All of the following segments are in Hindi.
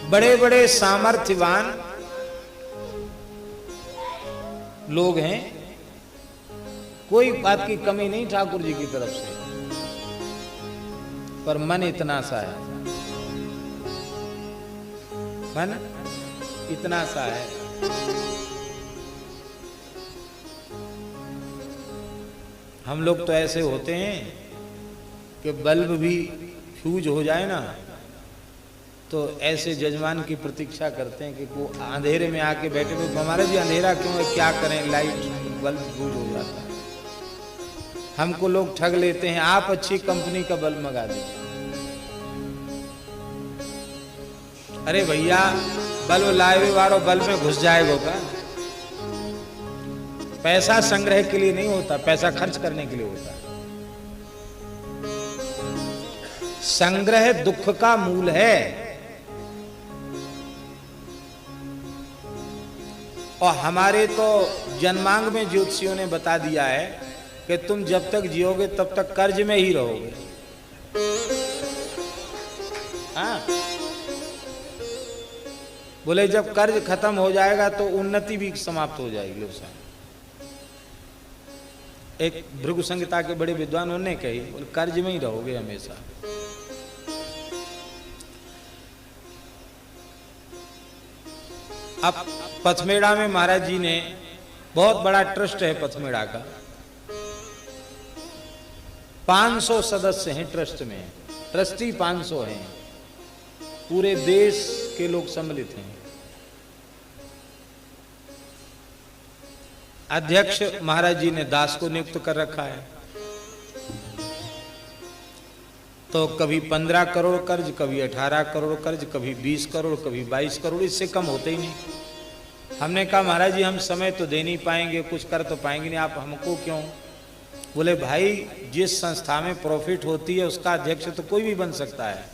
बड़े बड़े सामर्थ्यवान लोग हैं, कोई बात की कमी नहीं ठाकुर जी की तरफ से, पर मन इतना सा है, मन इतना सा है। हम लोग तो ऐसे होते हैं कि बल्ब भी फ्यूज हो जाए ना तो ऐसे जजमान की प्रतीक्षा करते हैं कि वो अंधेरे में आके बैठे हुए, हमारा जी अंधेरा क्यों है, क्या करें, लाइट बल्ब फ्यूज हो जाता है। हमको लोग ठग लेते हैं, आप अच्छी कंपनी का बल्ब मंगा दीजिए। अरे भैया बल्ब लाए वालों, बल्ब में घुस जाएगा का। पैसा संग्रह के लिए नहीं होता, पैसा खर्च करने के लिए होता है। संग्रह दुख का मूल है। और हमारे तो जन्मांग में ज्योतिषियों ने बता दिया है कि तुम जब तक जियोगे तब तक कर्ज में ही रहोगे। हाँ, बोले जब कर्ज खत्म हो जाएगा तो उन्नति भी समाप्त हो जाएगी। उसमें एक भृगु संहिता के बड़े विद्वानों ने कही, बोले कर्ज में ही रहोगे हमेशा। अब पथमेड़ा में महाराज जी ने, बहुत बड़ा ट्रस्ट है पथमेड़ा का, 500 सदस्य हैं ट्रस्ट में, ट्रस्टी 500 हैं, पूरे देश के लोग सम्मिलित हैं। अध्यक्ष महाराज जी ने दास को नियुक्त कर रखा है। तो कभी 15 करोड़ कर्ज, कभी 18 करोड़ कर्ज, कभी 20 करोड़, कभी 22 करोड़, इससे कम होते ही नहीं। हमने कहा महाराज जी हम समय तो दे नहीं पाएंगे, कुछ कर तो पाएंगे नहीं, आप हमको क्यों। बोले भाई जिस संस्था में प्रॉफिट होती है उसका अध्यक्ष तो कोई भी बन सकता है,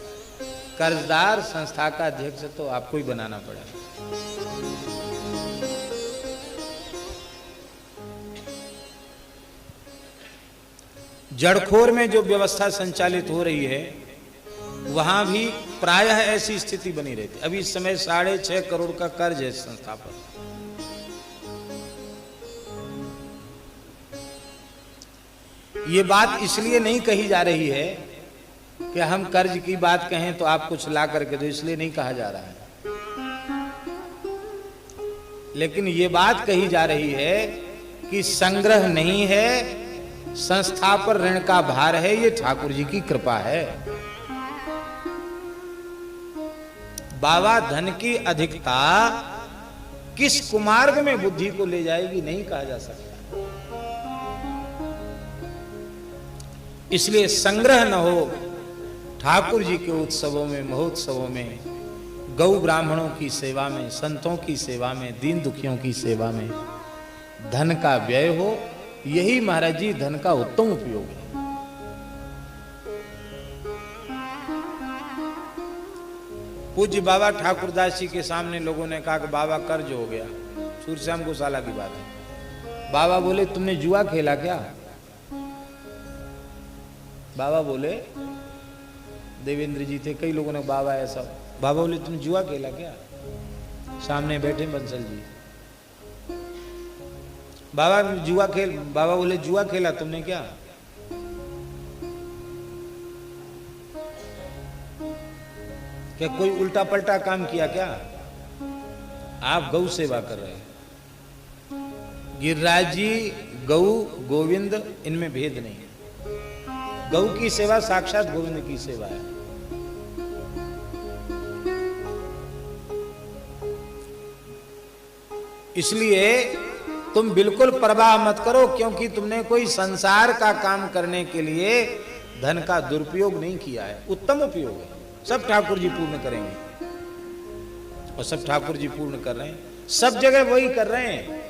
कर्जदार संस्था का अध्यक्ष तो आपको ही बनाना पड़ेगा। जड़खोर में जो व्यवस्था संचालित हो रही है वहां भी प्रायः ऐसी स्थिति बनी रहती। अभी इस समय 6.5 करोड़ का कर्ज है संस्था पर। ये बात इसलिए नहीं कही जा रही है कि हम कर्ज की बात कहें तो आप कुछ ला करके दो, इसलिए नहीं कहा जा रहा है। लेकिन ये बात कही जा रही है कि संग्रह नहीं है, संस्था पर ऋण का भार है, ये ठाकुर जी की कृपा है। बाबा धन की अधिकता किस कुमार्ग में बुद्धि को ले जाएगी नहीं कहा जा सकता। इसलिए संग्रह न हो, ठाकुर जी के उत्सवों में, महोत्सवों में, गौ ब्राह्मणों की सेवा में, संतों की सेवा में, दीन दुखियों की सेवा में धन का व्यय हो, यही महाराज जी धन का उत्तम उपयोग है। पूज्य बाबा ठाकुरदास जी के सामने लोगों ने कहा कि बाबा कर्ज हो गया, सूरश्याम गोशाला की बात है। बाबा बोले तुमने जुआ खेला क्या? बाबा बोले, देवेंद्र जी थे, कई लोगों ने बाबा ऐसा, बाबा बोले तुम जुआ खेला क्या? सामने बैठे बंसल जी, बाबा जुआ खेल, बाबा बोले जुआ खेला तुमने क्या? क्या कोई उल्टा पलटा काम किया क्या? आप गौ सेवा कर रहे हैं। गिरिराज जी गौ गोविंद इनमें भेद नहीं है। गौ की सेवा साक्षात गोविंद की सेवा है। इसलिए तुम बिल्कुल परवाह मत करो, क्योंकि तुमने कोई संसार का काम करने के लिए धन का दुरुपयोग नहीं किया है, उत्तम उपयोग है। सब ठाकुर जी पूर्ण करेंगे और सब ठाकुर जी पूर्ण कर रहे हैं, सब जगह वही कर रहे हैं।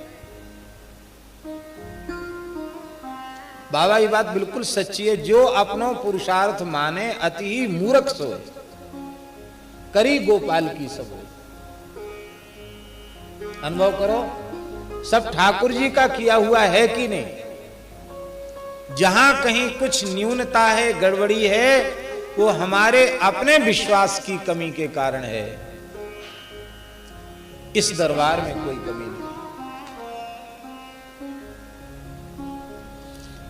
बाबा ये बात बिल्कुल सच्ची है, जो अपनो पुरुषार्थ माने अति ही मूर्ख सोए, करी गोपाल की सब। अनुभव करो, सब ठाकुर जी का किया हुआ है कि नहीं। जहां कहीं कुछ न्यूनता है, गड़बड़ी है, वो हमारे अपने विश्वास की कमी के कारण है, इस दरबार में कोई कमी नहीं।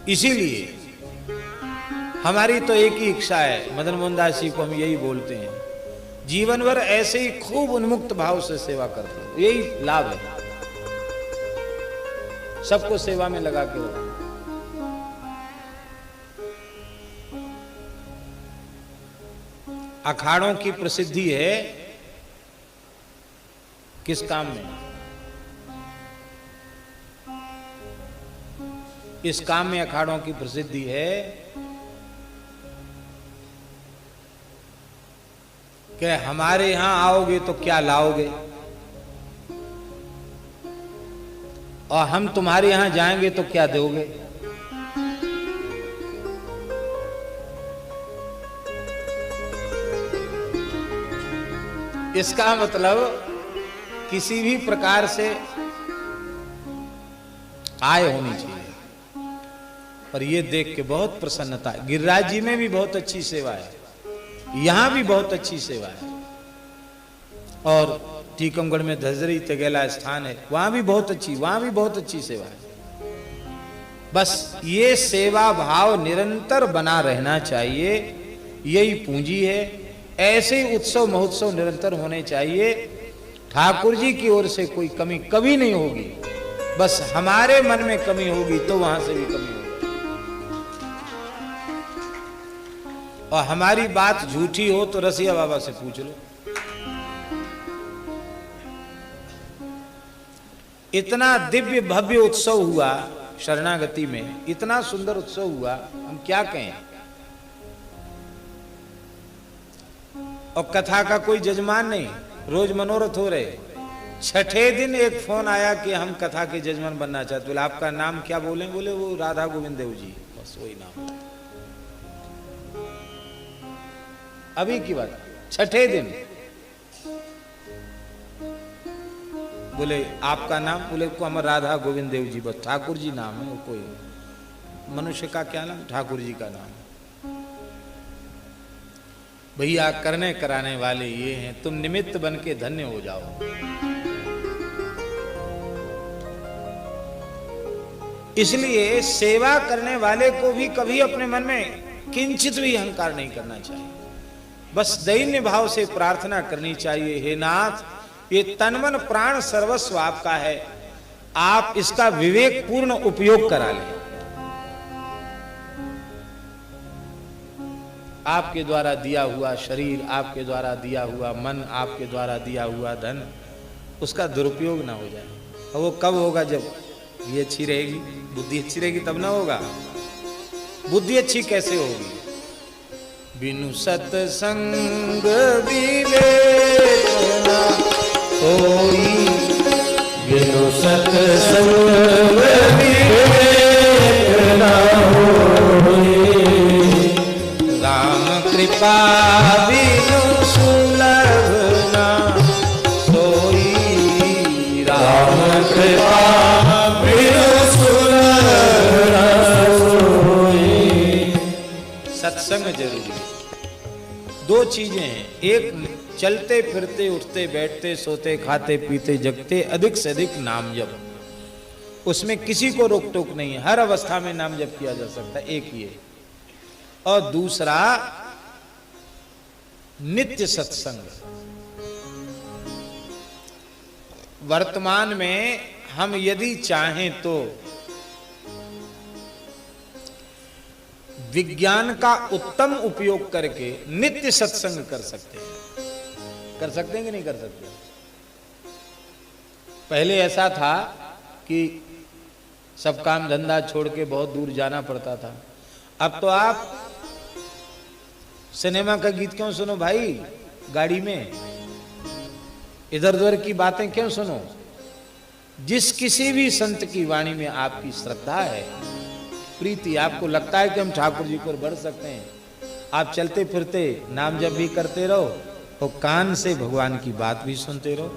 इसीलिए हमारी तो एक ही इच्छा है, मदन मोहन दास जी को हम यही बोलते हैं, जीवन भर ऐसे ही खूब उन्मुक्त भाव से सेवा करते हैं, यही लाभ है, सबको सेवा में लगा के रखो। अखाड़ों की प्रसिद्धि है किस काम में? इस काम में अखाड़ों की प्रसिद्धि है कि हमारे यहां आओगे तो क्या लाओगे, और हम तुम्हारे यहां जाएंगे तो क्या दोगे। इसका मतलब किसी भी प्रकार से आय होनी चाहिए। पर ये देख के बहुत प्रसन्नता है। गिरिराज जी में भी बहुत अच्छी सेवा है, यहां भी बहुत अच्छी सेवा है, और टीकमगढ़ में धजरी तेगेला स्थान है, वहां भी बहुत अच्छी सेवा है। बस ये सेवा भाव निरंतर बना रहना चाहिए, यही पूंजी है। ऐसे ही उत्सव महोत्सव निरंतर होने चाहिए। ठाकुर जी की ओर से कोई कमी कभी नहीं होगी, बस हमारे मन में कमी होगी तो वहां से भी कमी होगी। और हमारी बात झूठी हो तो रसिया बाबा से पूछ लो। इतना दिव्य भव्य उत्सव हुआ शरणागति में, इतना सुंदर उत्सव हुआ, हम क्या कहें। और कथा का कोई जजमान नहीं, रोज मनोरथ हो रहे। छठे दिन एक फोन आया कि हम कथा के जजमान बनना चाहते। बोले आपका नाम क्या? बोले वो राधा गोविंद देव जी, बस वही नाम। अभी की बात, छठे दिन बोले आपका नाम? बोले को हमारा राधा गोविंद देव जी, बस ठाकुर जी नाम है। कोई मनुष्य का क्या नाम? ठाकुर जी का नाम। भैया करने कराने वाले ये हैं, तुम निमित्त बन के धन्य हो जाओ। इसलिए सेवा करने वाले को भी कभी अपने मन में किंचित भी अहंकार नहीं करना चाहिए। बस दैन्य भाव से प्रार्थना करनी चाहिए, हे नाथ ये तन मन प्राण सर्वस्व आपका है, आप इसका विवेक पूर्ण उपयोग करा लें। आपके द्वारा दिया हुआ शरीर, आपके द्वारा दिया हुआ मन, आपके द्वारा दिया हुआ धन, उसका दुरुपयोग ना हो जाए। और वो कब होगा? जब ये अच्छी रहेगी, बुद्धि अच्छी रहेगी, तब ना होगा। बुद्धि अच्छी कैसे होगी? बिनु सत्संग विवेक ना होई, बिनु सत्संग विवेक ना होई, राम कृपा बिनु सुलभ ना सोई, राम कृपा बिनु सुलभ ना सोई। सत्संग जरूरी है। दो चीजें हैं, एक चलते फिरते उठते बैठते सोते खाते पीते जगते अधिक से अधिक नाम जप, उसमें किसी को रोक टोक नहीं है, हर अवस्था में नाम जप किया जा सकता है, एक ये। और दूसरा नित्य सत्संग। वर्तमान में हम यदि चाहें तो विज्ञान का उत्तम उपयोग करके नित्य सत्संग कर सकते हैं। कर सकते हैं कि नहीं कर सकते? पहले ऐसा था कि सब काम धंधा छोड़ के बहुत दूर जाना पड़ता था। अब तो आप सिनेमा का गीत क्यों सुनो भाई गाड़ी में, इधर उधर की बातें क्यों सुनो? जिस किसी भी संत की वाणी में आपकी श्रद्धा है, प्रीति, आपको लगता है कि हम ठाकुर जी को बढ़ सकते हैं, आप चलते फिरते नाम जप भी करते रहो और कान से भगवान की बात भी सुनते रहो।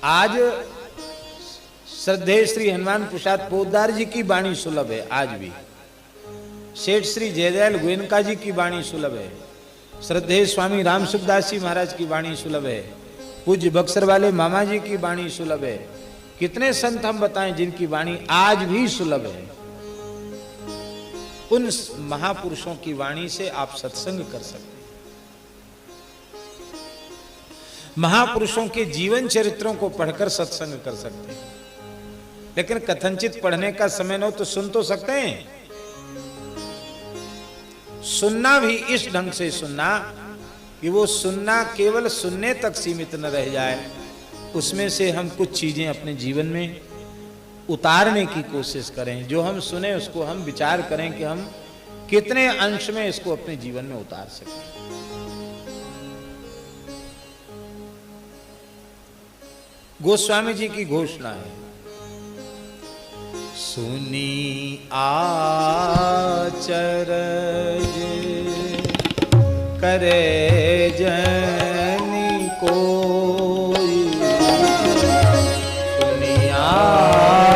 आज श्रद्धेय श्री हनुमान प्रसाद पोद्दार जी की वाणी सुलभ है, आज भी। सेठ श्री जयदयाल गोयनका जी की वाणी सुलभ है, श्रद्धेय स्वामी राम सुखदास जी महाराज की वाणी सुलभ है, पूज्य बक्सर वाले मामा जी की वाणी सुलभ है। कितने संत हम बताएं जिनकी वाणी आज भी सुलभ है। उन महापुरुषों की वाणी से आप सत्संग कर सकते हैं, महापुरुषों के जीवन चरित्रों को पढ़कर सत्संग कर सकते हैं। लेकिन कथनचित पढ़ने का समय न हो तो सुन तो सकते हैं। सुनना भी इस ढंग से सुनना कि वो सुनना केवल सुनने तक सीमित न रह जाए, उसमें से हम कुछ चीजें अपने जीवन में उतारने की कोशिश करें। जो हम सुने उसको हम विचार करें कि हम कितने अंश में इसको अपने जीवन में उतार सकें। गोस्वामी जी की घोषणा है, सुनी आचरज करे जनी कोई, सुनी आचरज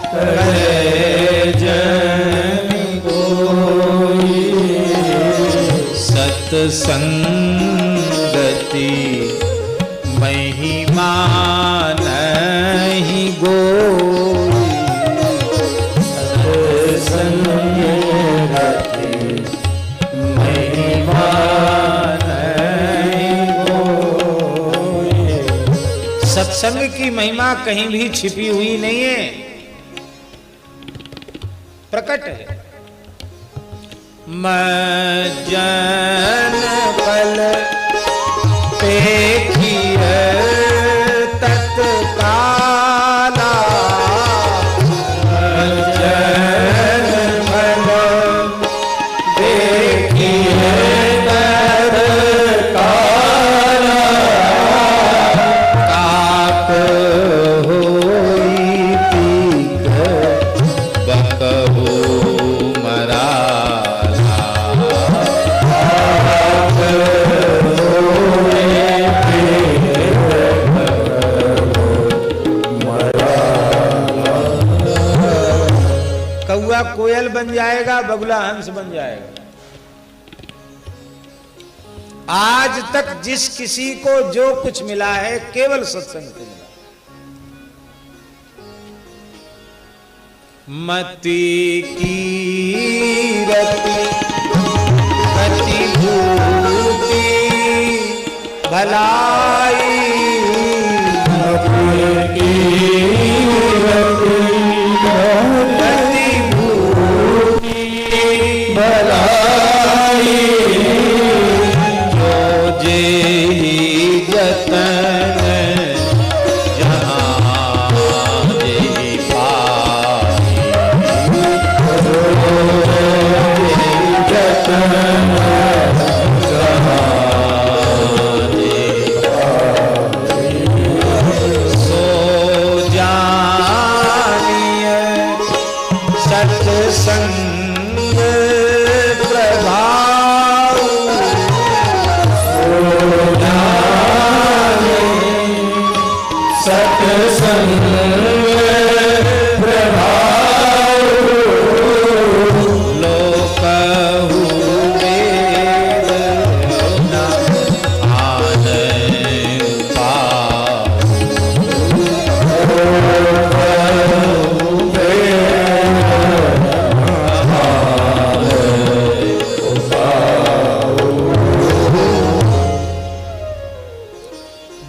करे जनी कोई, सत्संगति महिमा नहीं गोई, सत्संगति महिमा नहीं गोई। सत्संग की महिमा कहीं भी छिपी हुई नहीं है, प्रकट है। मज्जन पल देखिए तत्काला, मज्जन पल देखिए तत्काला, काप होई तीख बकहु मराला, कौआ कोयल बन जाएगा, बगुला हंस बन जाएगा। आज तक जिस किसी को जो कुछ मिला है केवल सत्संग से मिला। मति की रति गति भूति भलाई, मति की रति गति भूति भलाई, जो जे जतन जहाँ जे पाई, जो जे जतन जहाँ जे पाई, सो जानिए सत्संग प्रभाव, सत्संग प्रभाव, लोकहु वेद न आनंद पाऊ,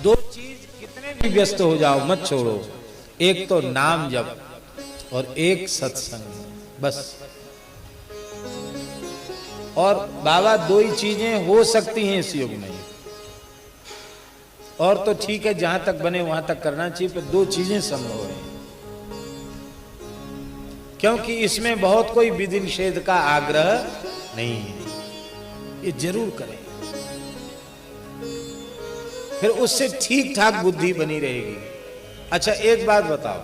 दो चीज कितने भी व्यस्त हो जाओ मत छोड़ो, एक तो नाम जप और एक सत्संग, बस। और बाबा दो ही चीजें हो सकती हैं इस युग में, और तो ठीक है जहां तक बने वहां तक करना चाहिए, पर दो चीजें संभव है। क्योंकि इसमें बहुत कोई विधि निषेध का आग्रह नहीं है, ये जरूर करें, फिर उससे ठीक ठाक बुद्धि बनी रहेगी। अच्छा एक बात बताओ,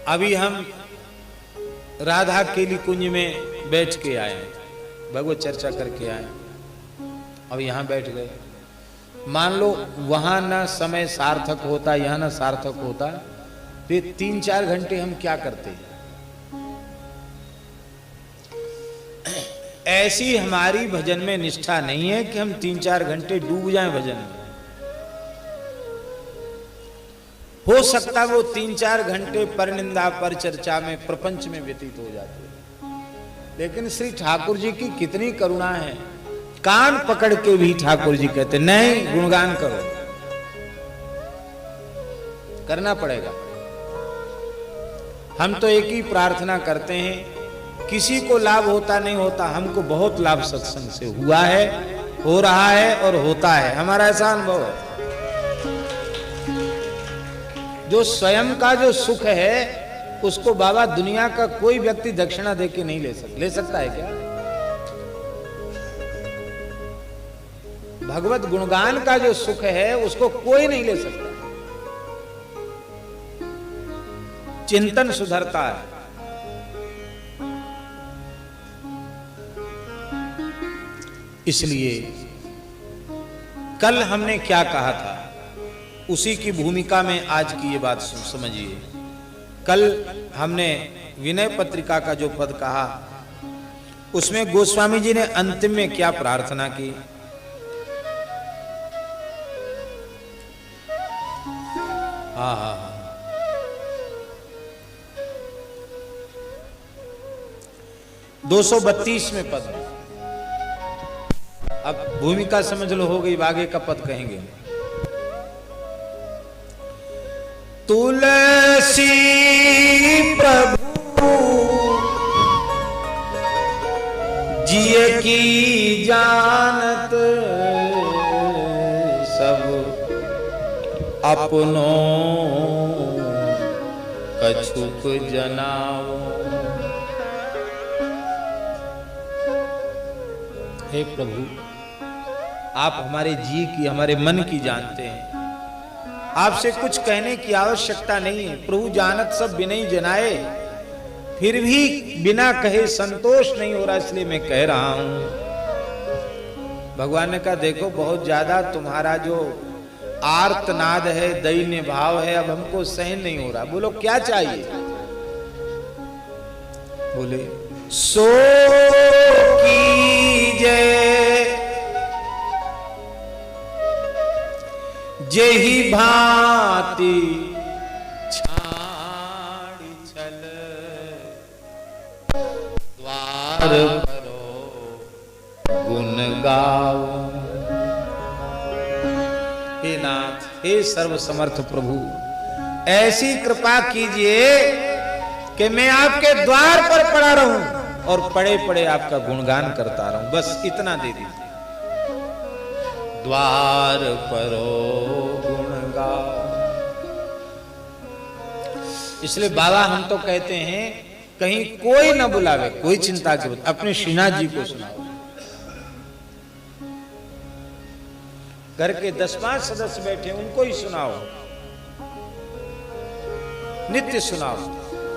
अभी हम राधा केली कुंज में बैठ के आए, भगवत चर्चा करके आए, अब यहां बैठ गए। मान लो वहां ना समय सार्थक होता, यहां ना सार्थक होता, तो 3-4 घंटे हम क्या करते? ऐसी हमारी भजन में निष्ठा नहीं है कि हम 3-4 घंटे डूब जाएं भजन में। हो सकता वो 3-4 घंटे पर निंदा पर चर्चा में प्रपंच में व्यतीत हो जाते हैं, लेकिन श्री ठाकुर जी की कितनी करुणा है, कान पकड़ के भी ठाकुर जी कहते नहीं गुणगान करो, करना पड़ेगा। हम तो एक ही प्रार्थना करते हैं, किसी को लाभ होता नहीं होता, हमको बहुत लाभ सत्संग से हुआ है, हो रहा है और होता है, हमारा ऐसा अनुभव है। जो स्वयं का जो सुख है उसको बाबा दुनिया का कोई व्यक्ति दक्षिणा देके नहीं ले सकता है क्या? भगवत गुणगान का जो सुख है उसको कोई नहीं ले सकता। चिंतन सुधरता है। इसलिए कल हमने क्या कहा था, उसी की भूमिका में आज की ये बात समझिए। कल हमने विनय पत्रिका का जो पद कहा, उसमें गोस्वामी जी ने अंतिम में क्या प्रार्थना की? हाँ हाँ हाँ, 232 में पद। अब भूमिका समझ लो, हो गई, आगे का पद कहेंगे। तुलसी प्रभु जिय की जानत, सब अपनों कछुक जनाओ। हे प्रभु, आप हमारे जी की, हमारे मन की जानते हैं, आपसे कुछ कहने की आवश्यकता नहीं है। प्रभु जानत सब बिनय जनाए, फिर भी बिना कहे संतोष नहीं हो रहा, इसलिए मैं कह रहा हूं। भगवान ने कहा देखो बहुत ज्यादा तुम्हारा जो आर्तनाद है, दैन्य भाव है, अब हमको सहन नहीं हो रहा। बोलो क्या चाहिए? बोले सो कीजे जेहि भांति छाड़ी छल, द्वार परो गुण गाओ। हे नाथ, हे सर्व समर्थ प्रभु, ऐसी कृपा कीजिए कि मैं आपके द्वार पर पड़ा रहूं और पड़े पड़े आपका गुणगान करता रहूं, बस इतना दे दीजिए। द्वार परो गुण गाओ। इसलिए बाबा हम तो कहते हैं कहीं कोई न बुलावे, कोई चिंता की बात, अपने श्रीनाथ जी को सुनाओ। घर के 10-5 सदस्य बैठे, उनको ही सुनाओ, नित्य सुनाओ।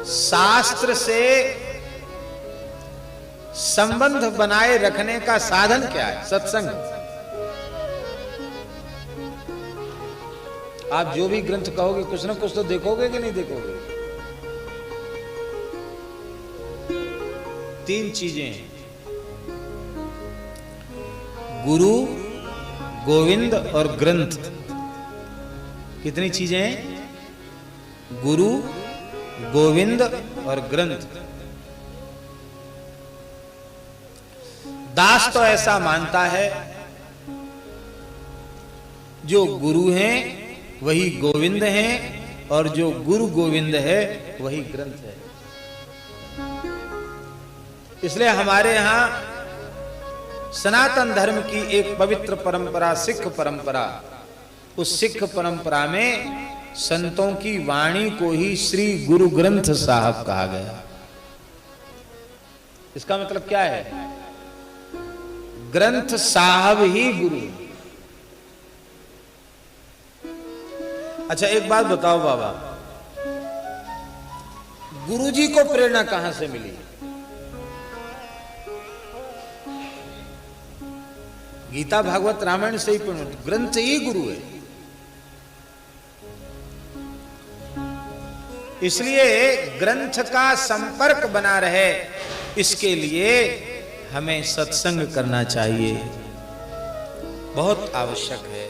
शास्त्र से संबंध बनाए रखने का साधन क्या है? सत्संग। आप जो भी ग्रंथ कहोगे कुछ ना कुछ तो देखोगे कि नहीं देखोगे? 3 चीजें हैं, गुरु, गोविंद और ग्रंथ। कितनी चीजें हैं? गुरु, गोविंद और ग्रंथ। दास तो ऐसा मानता है जो गुरु हैं वही गोविंद हैं, और जो गुरु गोविंद है वही ग्रंथ है। इसलिए हमारे यहां सनातन धर्म की एक पवित्र परंपरा सिख परंपरा, उस सिख परंपरा में संतों की वाणी को ही श्री गुरु ग्रंथ साहब कहा गया। इसका मतलब क्या है? ग्रंथ साहब ही गुरु। अच्छा एक बात बताओ बाबा, गुरु जी को प्रेरणा कहां से मिली? गीता भागवत रामायण से ही प्रेरणा, ग्रंथ ही गुरु है। इसलिए ग्रंथ का संपर्क बना रहे, इसके लिए हमें सत्संग करना चाहिए, बहुत आवश्यक है।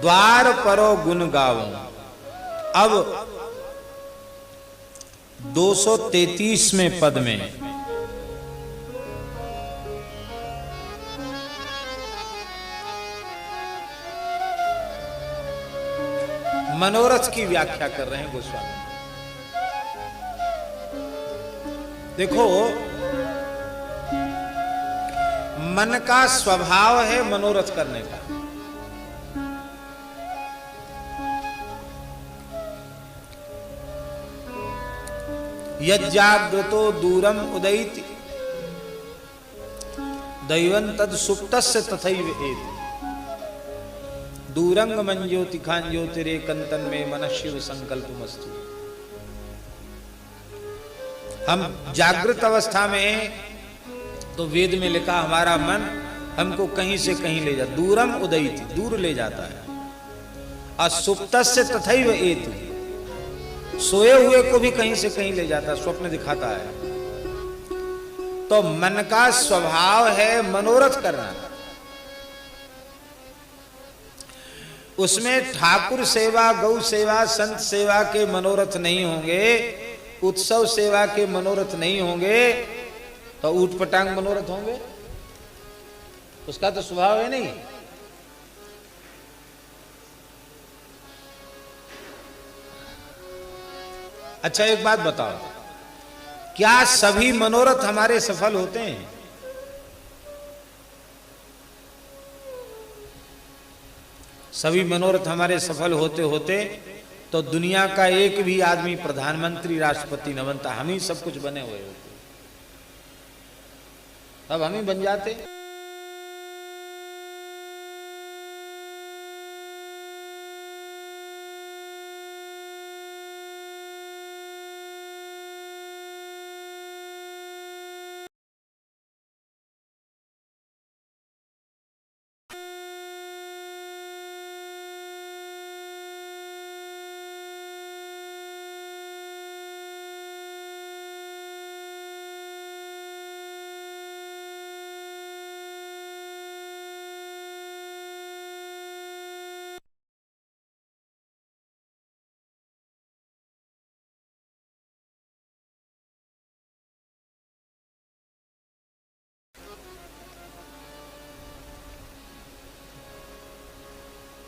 द्वार परो गुण गावो। अब 233वें पद में मनोरथ की व्याख्या कर रहे हैं गोस्वामी। देखो, मन का स्वभाव है मनोरथ करने का। यज्जाग्रतो दूरम उदयति दैवं तद सुप्तस्य तथैव एति। दूरंग मन ज्योतिखान ज्योतिरेकंतन में मन शिव संकल्पमस्तु। हम जागृत अवस्था में तो वेद में लिखा हमारा मन हमको कहीं से कहीं ले जाता, दूरम उदयति, दूर ले जाता है। असुप्तस्य तथैव एति, सोए हुए को भी कहीं से कहीं ले जाता, स्वप्न दिखाता है। तो मन का स्वभाव है मनोरथ करना। उसमें ठाकुर सेवा, गौ सेवा, संत सेवा के मनोरथ नहीं होंगे, उत्सव सेवा के मनोरथ नहीं होंगे, तो ऊट पटांग मनोरथ होंगे? उसका तो स्वभाव है नहीं। अच्छा, एक बात बताओ, क्या सभी मनोरथ हमारे सफल होते हैं? सभी मनोरथ हमारे सफल होते होते तो दुनिया का एक भी आदमी प्रधानमंत्री, राष्ट्रपति न बनता, हम ही सब कुछ बने हुए होते, अब हम ही बन जाते।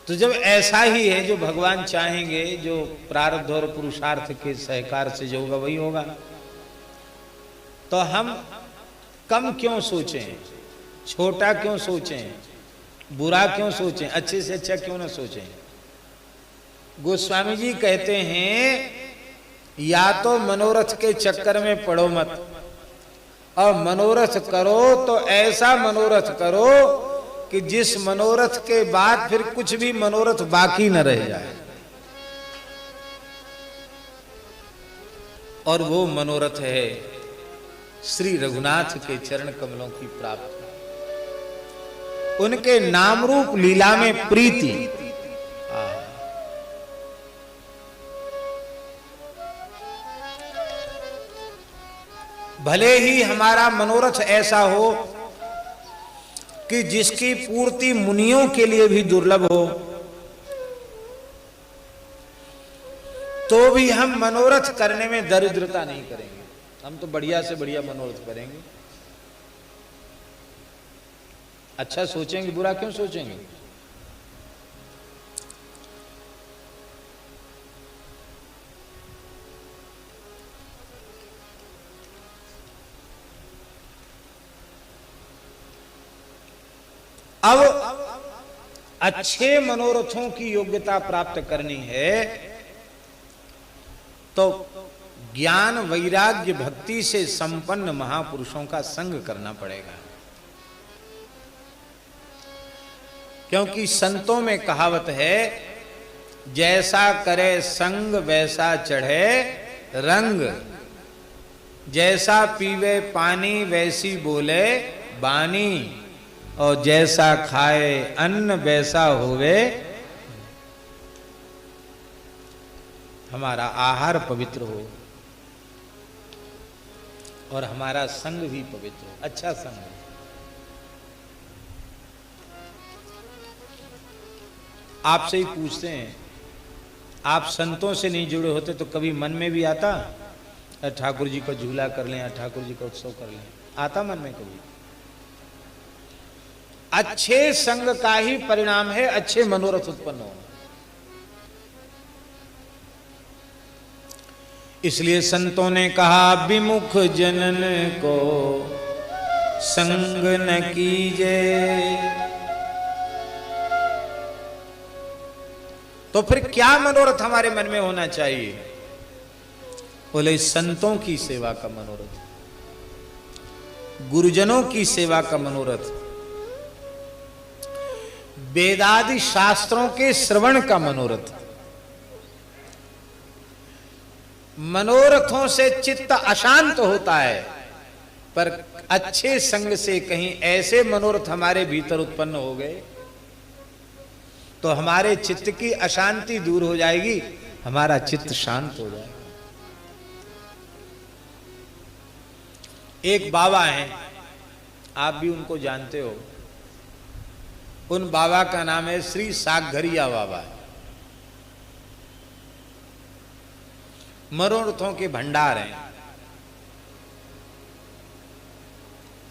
तो जब ऐसा ही है, जो भगवान चाहेंगे, जो प्रारब्ध और पुरुषार्थ के सहकार से जो होगा वही होगा, तो हम कम क्यों सोचें, छोटा क्यों सोचें, बुरा क्यों सोचें, अच्छे से अच्छा क्यों ना सोचें। गोस्वामी जी कहते हैं, या तो मनोरथ के चक्कर में पड़ो मत, और मनोरथ करो तो ऐसा मनोरथ करो कि जिस मनोरथ के बाद फिर कुछ भी मनोरथ बाकी न रह जाए। और वो मनोरथ है श्री रघुनाथ के चरण कमलों की प्राप्ति, उनके नाम रूप लीला में प्रीति। भले ही हमारा मनोरथ ऐसा हो कि जिसकी पूर्ति मुनियों के लिए भी दुर्लभ हो, तो भी हम मनोरथ करने में दरिद्रता नहीं करेंगे। हम तो बढ़िया से बढ़िया मनोरथ करेंगे, अच्छा सोचेंगे, बुरा क्यों सोचेंगे। अब अच्छे मनोरथों की योग्यता प्राप्त करनी है तो ज्ञान, वैराग्य, भक्ति से संपन्न महापुरुषों का संग करना पड़ेगा। क्योंकि संतों में कहावत है, जैसा करे संग वैसा चढ़े रंग, जैसा पीवे पानी वैसी बोले बानी, और जैसा खाए अन्न वैसा होवे। हमारा आहार पवित्र हो और हमारा संग भी पवित्र हो, अच्छा संग हो। आपसे ही पूछते हैं, आप संतों से नहीं जुड़े होते तो कभी मन में भी आता ठाकुर जी का झूला कर लें, ठाकुर जी का उत्सव कर लें? आता मन में कभी? अच्छे संग का ही परिणाम है अच्छे मनोरथ उत्पन्न होना। इसलिए संतों ने कहा विमुख जनन को संग न कीजे। तो फिर क्या मनोरथ हमारे मन में होना चाहिए? बोले संतों की सेवा का मनोरथ, गुरुजनों की सेवा का मनोरथ, वेदादि शास्त्रों के श्रवण का मनोरथ। मनोरथों से चित्त अशांत होता है, पर अच्छे संग से कहीं ऐसे मनोरथ हमारे भीतर उत्पन्न हो गए तो हमारे चित्त की अशांति दूर हो जाएगी, हमारा चित्त शांत हो जाएगा। एक बाबा हैं, आप भी उनको जानते हो। उन बाबा का नाम है श्री सागघरिया बाबा। मनोरथों के भंडार हैं।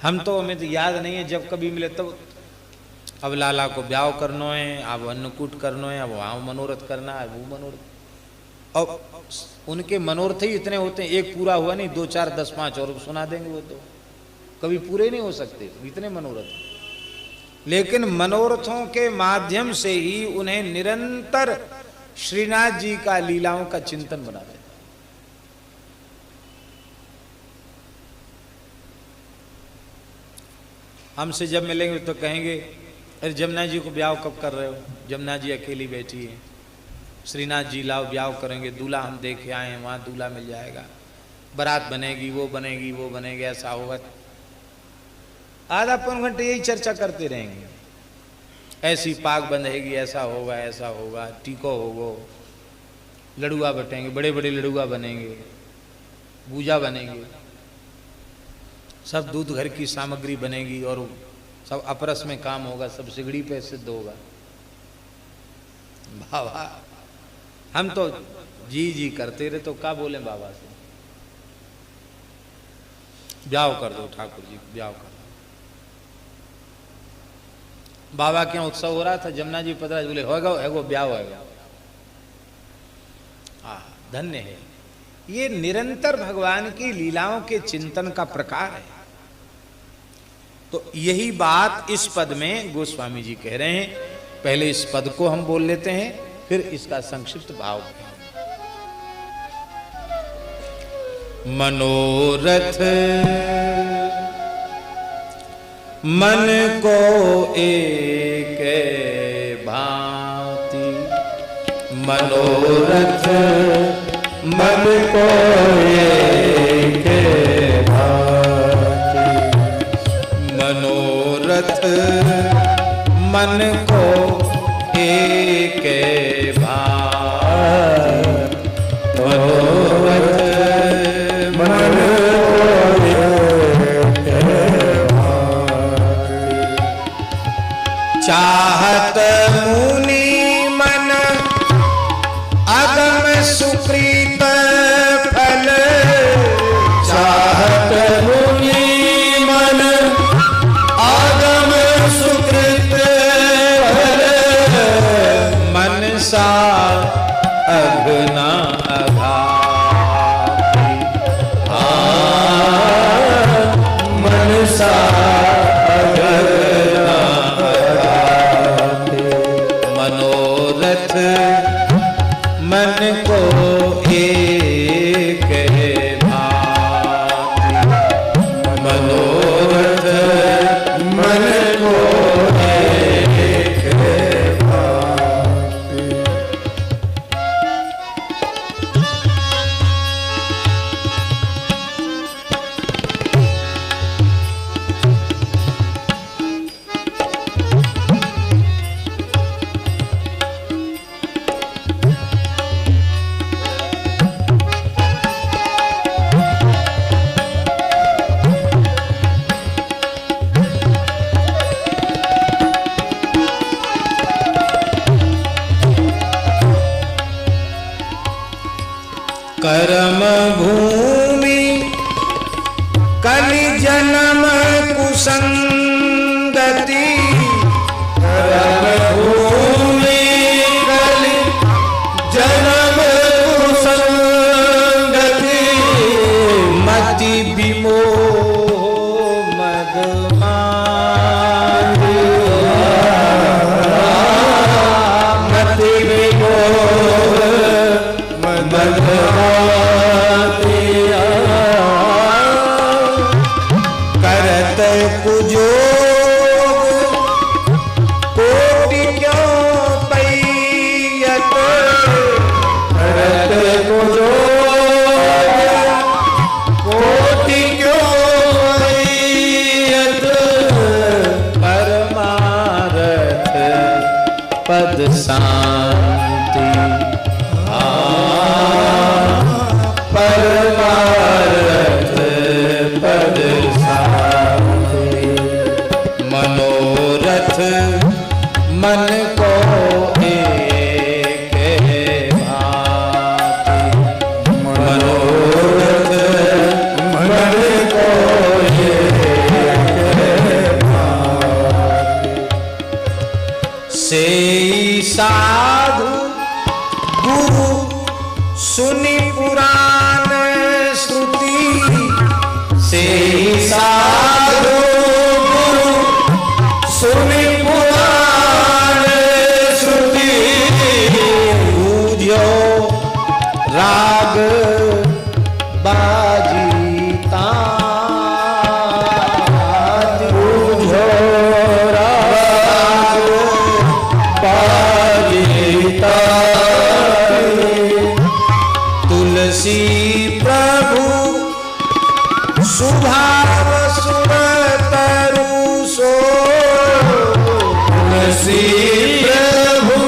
हम तो, हमें तो याद नहीं है, जब कभी मिले तब अब लाला को ब्याह करना है, अब अन्नकूट करना है, अब वहां मनोरथ करना है, वो मनोरथ। और उनके मनोरथ ही इतने होते हैं, एक पूरा हुआ नहीं, 2 4 10 5 और सुना देंगे, वो तो कभी पूरे नहीं हो सकते, इतने मनोरथ। लेकिन मनोरथों के माध्यम से ही उन्हें निरंतर श्रीनाथ जी का लीलाओं का चिंतन बना देता। हमसे जब मिलेंगे तो कहेंगे, अरे जमुना जी को ब्याह कब कर रहे हो? जमुना जी अकेली बैठी है, श्रीनाथ जी लाओ ब्याह करेंगे, दूल्हा हम देखे आए हैं, वहां दूल्हा मिल जाएगा, बारात बनेगी, वो बनेगी, वो बनेगी, ऐसा होगा। आधा पौन घंटे यही चर्चा करते रहेंगे। ऐसी पाग बंधेगी, ऐसा होगा, ऐसा होगा, टीको होगो, लड़ुआ बटेंगे, बड़े बड़े लड़ुआ बनेंगे, बूजा बनेंगे, सब दूध घर की सामग्री बनेगी और सब अपरस में काम होगा, सब सिगड़ी पे सिद्ध होगा। बाबा हम तो जी जी करते रहे, तो क्या बोले बाबा से? ब्याह कर दो ठाकुर जी, ब्याह कर दो। बाबा के यहाँ उत्सव हो रहा था, जमुना जी पता बोले होगा, है ब्याह होगा। धन्य है ये निरंतर भगवान की लीलाओं के चिंतन का प्रकार है। तो यही बात इस पद में गोस्वामी जी कह रहे हैं। पहले इस पद को हम बोल लेते हैं, फिर इसका संक्षिप्त भाव। मनोरथ मन को एक भांति, मनोरथ मन को एक भांति, मनोरथ मन को एक भांति, मनोरथ मन चाहत मुनि मन अगम सुकृत फल, चाहत मुनि मन अगम सुकृत फल, मन सा अघना अघाती, मन सा मन को एक भांति, मनोरथ मन को एक भांति। कर्म भूमि कलि जन्म कुसंगति, कर्म भूमि कलि जन्म कुसंगति, मति विमोह मद माया, मति विमोह मद माया, करत कुजोग कोटि क्यों पैयत, करत कुजोग कोटि क्यों पैयत, परमारथ पद शांति, परमारथ पद शांति, मनोरथ मन को एक भांति, मनोरथ मन को एक भांति, सेई साधु गुरु सुनि पुराण श्रुति, सेई साधु गुरु सुनि पुराण श्रुति, बूझो राग बाजीता, बूझो राग बाजीता, तुलसी प्रभु सुभाव सुर तरु सो, तुलसी प्रभु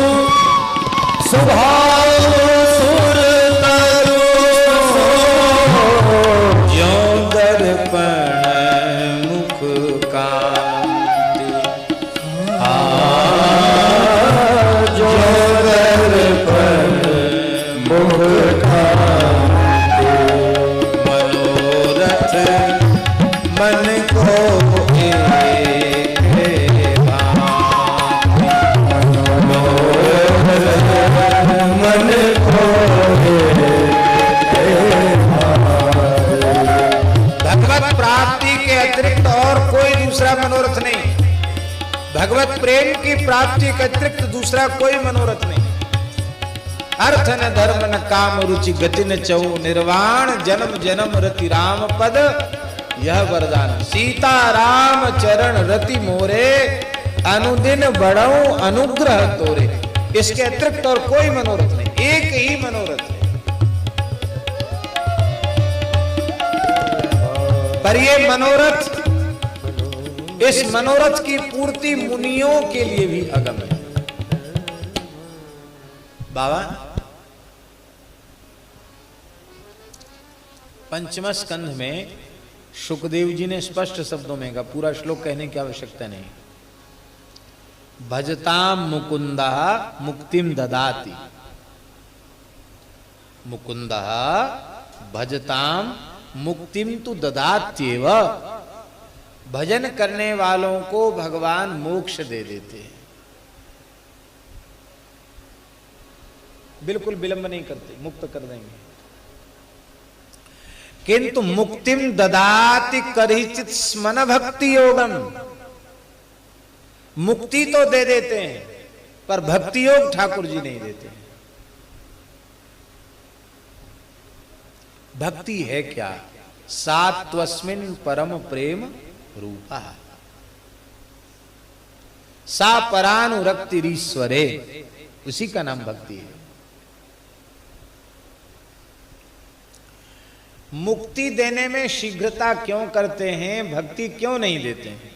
सुभाव सुर तरु सो, ज्यों दर्पण मुख कांति, ज्यों दर्पण मुख कांति, मनोरथ मन को एक भांति, मनोरथ मन को एक भांति। भगवत प्राप्ति के अतिरिक्त और कोई दूसरा मनोरथ नहीं, भगवत प्रेम की प्राप्ति के अतिरिक्त दूसरा कोई मनोरथ नहीं। अर्थ न धर्म न काम रुचि गति न चऊ, निर्वाण जन्म जन्म रति राम पद यह वरदान, सीता राम चरण रति मोरे, अनुदिन बढ़ऊ अनुग्रह तोरे। इसके अतिरिक्त और कोई मनोरथ नहीं, एक ही मनोरथ है। पर ये मनोरथ, इस मनोरथ की पूर्ति मुनियों के लिए भी अगम है। बाबा पंचम स्कंध में शुकदेव जी ने स्पष्ट शब्दों में कहा, पूरा श्लोक कहने की आवश्यकता नहीं। भजताम मुकुंदा मुक्तिम ददाति, मुकुंदा भजताम मुक्तिम तु ददात्येव, भजन करने वालों को भगवान मोक्ष दे देते हैं, बिल्कुल विलंब नहीं करते, मुक्त कर देंगे। किंतु मुक्तिम ददाति करिचित स्मन भक्ति योगम, मुक्ति तो दे देते हैं पर भक्ति योग ठाकुर जी नहीं देते। भक्ति है क्या? सात्वस्मिन् परम प्रेम रूपा, सा परानुरक्तिरीश्वरे, उसी का नाम भक्ति है। मुक्ति देने में शीघ्रता क्यों करते हैं, भक्ति क्यों नहीं देते हैं?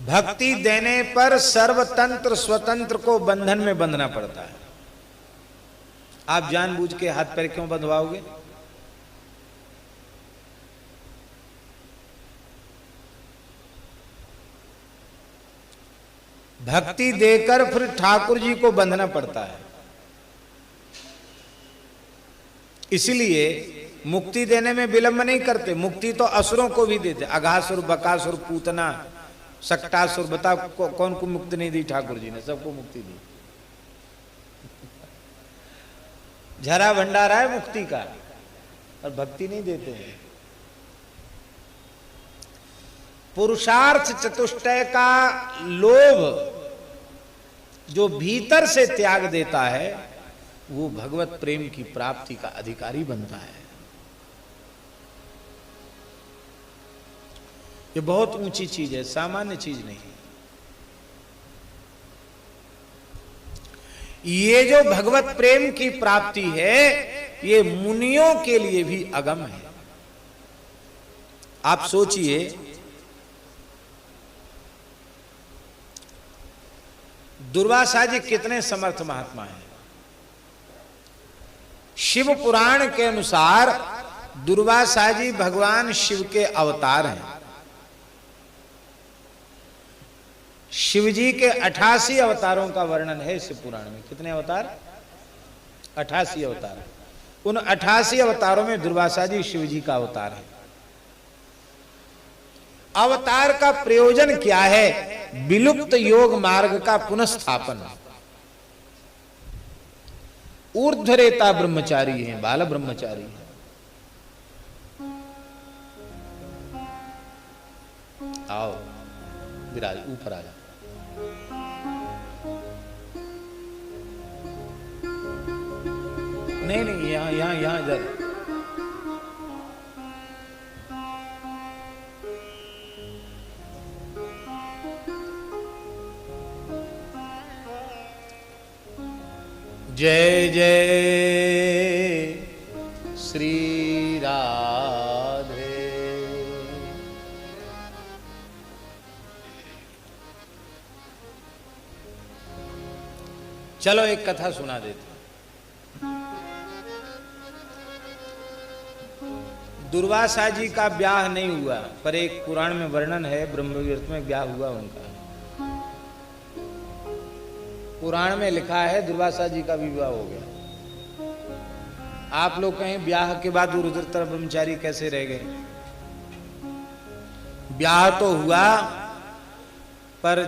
भक्ति देने पर सर्वतंत्र स्वतंत्र को बंधन में बंधना पड़ता है। आप जानबूझ के हाथ पैर क्यों बंधवाओगे? भक्ति देकर फिर ठाकुर जी को बंधना पड़ता है। इसलिए मुक्ति देने में विलंब नहीं करते। मुक्ति तो असुरों को भी देते, अघासुर, बकासुर, पूतना, सक्टासुर, बता कौन को मुक्ति नहीं दी ठाकुर जी ने? सबको मुक्ति दी। झरा भंडारा है मुक्ति का, और भक्ति नहीं देते हैं। पुरुषार्थ चतुष्टय का लोभ जो भीतर से त्याग देता है, वो भगवत प्रेम की प्राप्ति का अधिकारी बनता है। ये बहुत ऊंची चीज है, सामान्य चीज नहीं। ये जो भगवत प्रेम की प्राप्ति है, ये मुनियों के लिए भी अगम है। आप सोचिए, दुर्वासा जी कितने समर्थ महात्मा हैं। शिव पुराण के अनुसार दुर्वासा जी भगवान शिव के अवतार हैं। शिव जी के 88 अवतारों का वर्णन है इस पुराण में। कितने अवतार? 88 अवतार। उन 88 अवतारों में दुर्वासा जी शिव जी का अवतार है। अवतार का प्रयोजन क्या है? विलुप्त योग मार्ग का पुनഃस्थापन। ऊर्ध्वरेता ब्रह्मचारी हैं, बाल ब्रह्मचारी हैं। आओ विराज, ऊपर आ जाओ। नहीं नहीं, यहां यहां यहां इधर। जय जय श्री राधे। चलो एक कथा सुना देते। दुर्वासा जी का ब्याह नहीं हुआ, पर एक पुराण में वर्णन है, ब्रह्मविवर्त में ब्याह हुआ उनका। पुराण में लिखा है दुर्वासा जी का विवाह हो गया। आप लोग कहें ब्याह के बाद रुद्रतर ब्रह्मचारी कैसे रह गए? ब्याह तो हुआ, पर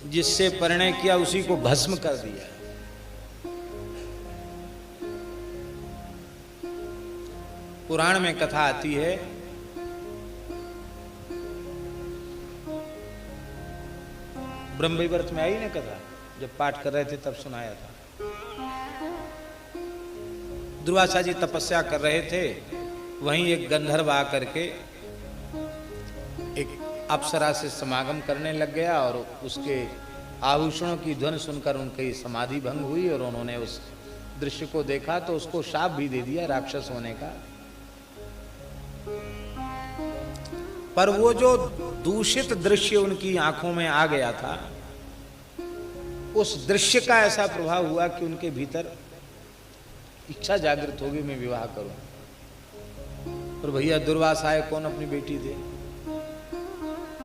जिससे परिणय किया उसी को भस्म कर दिया। पुराण में कथा आती है, ब्रह्मविवर्त में आई ना कथा, जब पाठ कर रहे थे तब सुनाया था। दुर्वासा जी तपस्या कर रहे थे, वहीं एक गंधर्व आकर के एक अप्सरा से समागम करने लग गया, और उसके आभूषणों की ध्वनि सुनकर उनकी समाधि भंग हुई, और उन्होंने उस दृश्य को देखा तो उसको शाप भी दे दिया राक्षस होने का। पर वो जो दूषित दृश्य उनकी आंखों में आ गया था, उस दृश्य का ऐसा प्रभाव हुआ कि उनके भीतर इच्छा जागृत होगी, मैं विवाह करूं। और भैया दुर्वासा है, कौन अपनी बेटी दे?